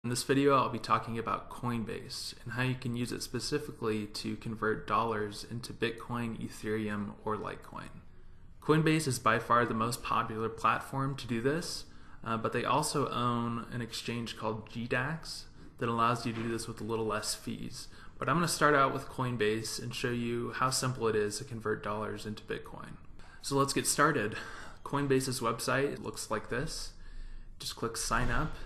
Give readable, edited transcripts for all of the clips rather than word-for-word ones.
In this video, I'll be talking about Coinbase and how you can use it specifically to convert dollars into Bitcoin, Ethereum, or Litecoin. Coinbase is by far the most popular platform to do this, but they also own an exchange called GDAX that allows you to do this with a little less fees. But I'm going to start out with Coinbase and show you how simple it is to convert dollars into Bitcoin. So let's get started. Coinbase's website looks like this. Just click sign up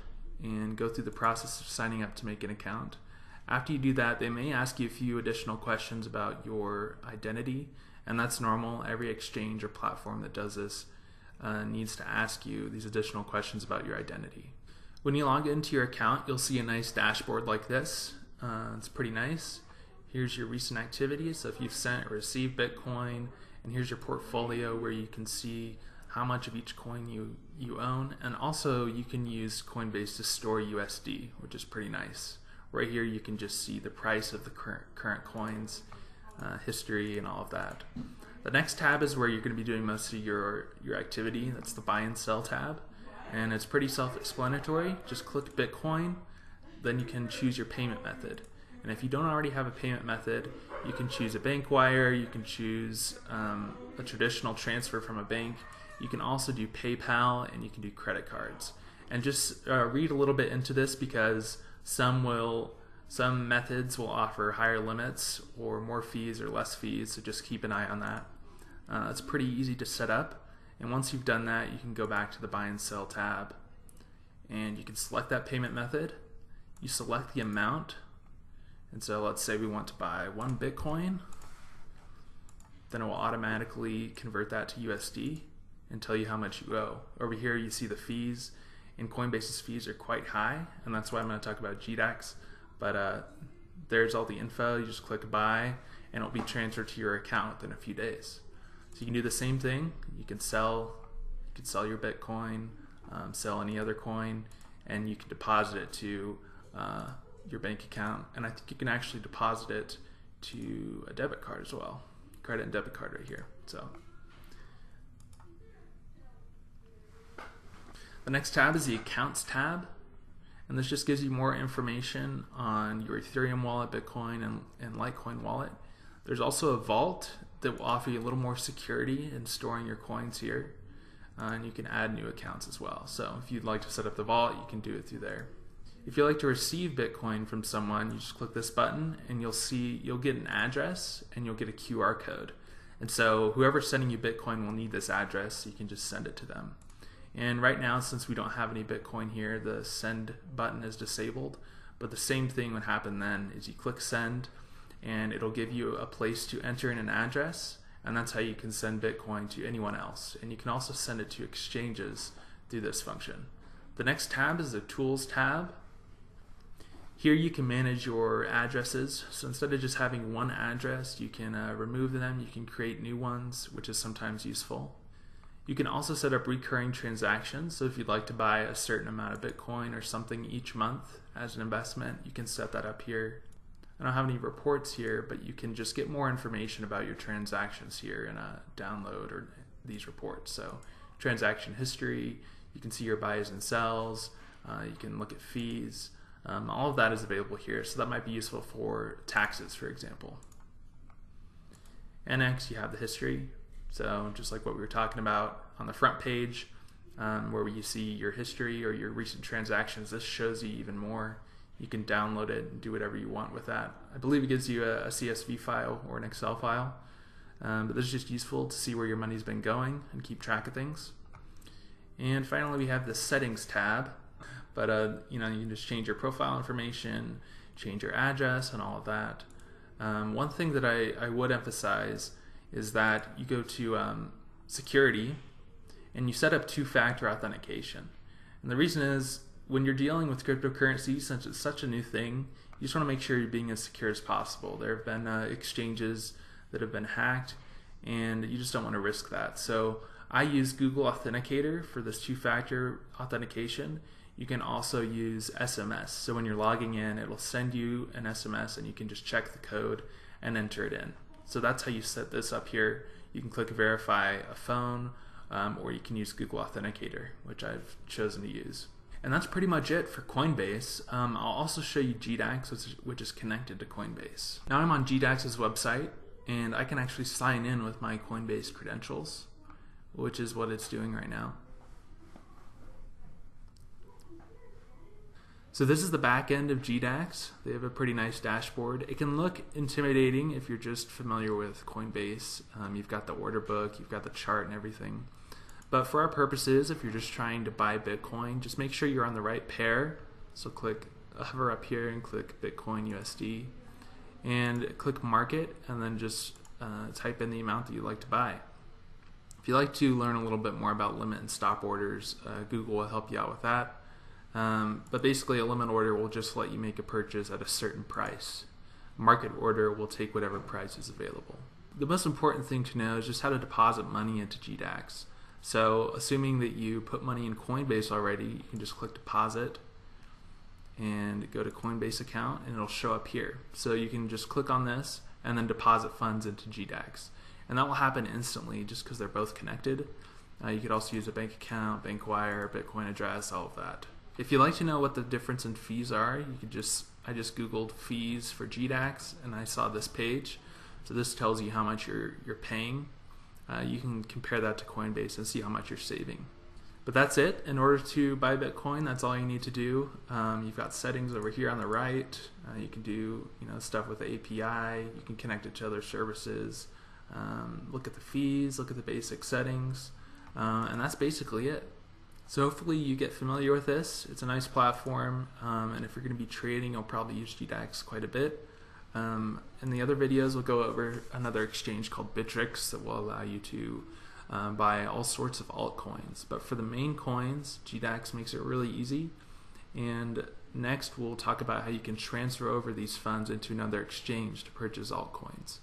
and go through the process of signing up to make an account. After you do that, they may ask you a few additional questions about your identity, and that's normal. Every exchange or platform that does this needs to ask you these additional questions about your identity. When you log into your account, you'll see a nice dashboard like this. It's pretty nice. Here's your recent activities, so if you've sent or received Bitcoin, and here's your portfolio where you can see how much of each coin you own, and also you can use Coinbase to store USD, which is pretty nice. Right here you can just see the price of the current coins, history, and all of that. The next tab is where you're going to be doing most of your activity. That's the buy and sell tab, and it's pretty self-explanatory. Just click Bitcoin, then you can choose your payment method. And if you don't already have a payment method, you can choose a bank wire, you can choose a traditional transfer from a bank. You can also do PayPal, and you can do credit cards. And just read a little bit into this, because some methods will offer higher limits or more fees or less fees, so just keep an eye on that. It's pretty easy to set up, and once you've done that, you can go back to the buy and sell tab, and you can select that payment method. You select the amount, and so let's say we want to buy 1 Bitcoin, then it will automatically convert that to USD and tell you how much you owe. Over here you see the fees, and Coinbase's fees are quite high, and that's why I'm going to talk about GDAX. But there's all the info. You just click buy, and it'll be transferred to your account within a few days. So you can do the same thing. You can sell your Bitcoin, sell any other coin, and you can deposit it to your bank account. And I think you can actually deposit it to a debit card as well. Credit and debit card right here. So the next tab is the Accounts tab, and this just gives you more information on your Ethereum wallet, Bitcoin, and Litecoin wallet. There's also a vault that will offer you a little more security in storing your coins here, and you can add new accounts as well. So if you'd like to set up the vault, you can do it through there. If you'd like to receive Bitcoin from someone, you just click this button, and you'll get an address, and you'll get a QR code. And so whoever's sending you Bitcoin will need this address, so you can just send it to them. And right now, since we don't have any Bitcoin here, the send button is disabled. But the same thing would happen then, is you click send, and it'll give you a place to enter in an address, and that's how you can send Bitcoin to anyone else. And you can also send it to exchanges through this function. The next tab is the Tools tab. Here you can manage your addresses. So instead of just having one address, you can remove them, you can create new ones, which is sometimes useful. You can also set up recurring transactions, so if you'd like to buy a certain amount of Bitcoin or something each month as an investment, you can set that up here. I don't have any reports here, but you can just get more information about your transactions here in a download or these reports. So transaction history, you can see your buys and sells, you can look at fees, all of that is available here, so that might be useful for taxes, for example. And next you have the history. So just like what we were talking about on the front page, where you see your history or your recent transactions, this shows you even more. You can download it and do whatever you want with that. I believe it gives you a CSV file or an Excel file, but this is just useful to see where your money's been going and keep track of things. And finally, we have the Settings tab, but you can just change your profile information, change your address, and all of that. One thing that I would emphasize is that you go to security and you set up two-factor authentication. And the reason is, when you're dealing with cryptocurrency, since it's such a new thing, you just want to make sure you're being as secure as possible. There have been exchanges that have been hacked, and you just don't want to risk that. So I use Google Authenticator for this two-factor authentication. You can also use SMS. So when you're logging in, it'll send you an SMS, and you can just check the code and enter it in. So that's how you set this up here. You can click verify a phone, or you can use Google Authenticator, which I've chosen to use. And that's pretty much it for Coinbase. I'll also show you GDAX, which is connected to Coinbase. Now I'm on GDAX's website, and I can actually sign in with my Coinbase credentials, which is what it's doing right now. So this is the back end of GDAX. They have a pretty nice dashboard. It can look intimidating if you're just familiar with Coinbase. You've got the order book, you've got the chart and everything. But for our purposes, if you're just trying to buy Bitcoin, just make sure you're on the right pair. So hover up here and click Bitcoin USD, and click market, and then just type in the amount that you'd like to buy. If you'd like to learn a little bit more about limit and stop orders, Google will help you out with that. But basically, a limit order will just let you make a purchase at a certain price. Market order will take whatever price is available. The most important thing to know is just how to deposit money into GDAX. So assuming that you put money in Coinbase already, you can just click deposit and go to Coinbase account, and it'll show up here. So you can just click on this and then deposit funds into GDAX. And that will happen instantly just because they're both connected. You could also use a bank account, bank wire, Bitcoin address, all of that. If you'd like to know what the difference in fees are, you could I just Googled fees for GDAX, and I saw this page. So this tells you how much you're paying. You can compare that to Coinbase and see how much you're saving. But that's it. In order to buy Bitcoin, that's all you need to do. You've got settings over here on the right. You can do stuff with the API. You can connect it to other services. Look at the fees. Look at the basic settings. And that's basically it. So hopefully you get familiar with this. It's a nice platform. And if you're going to be trading, you'll probably use GDAX quite a bit. In the other videos, we'll go over another exchange called Bittrex that will allow you to buy all sorts of altcoins. But for the main coins, GDAX makes it really easy. And next, we'll talk about how you can transfer over these funds into another exchange to purchase altcoins.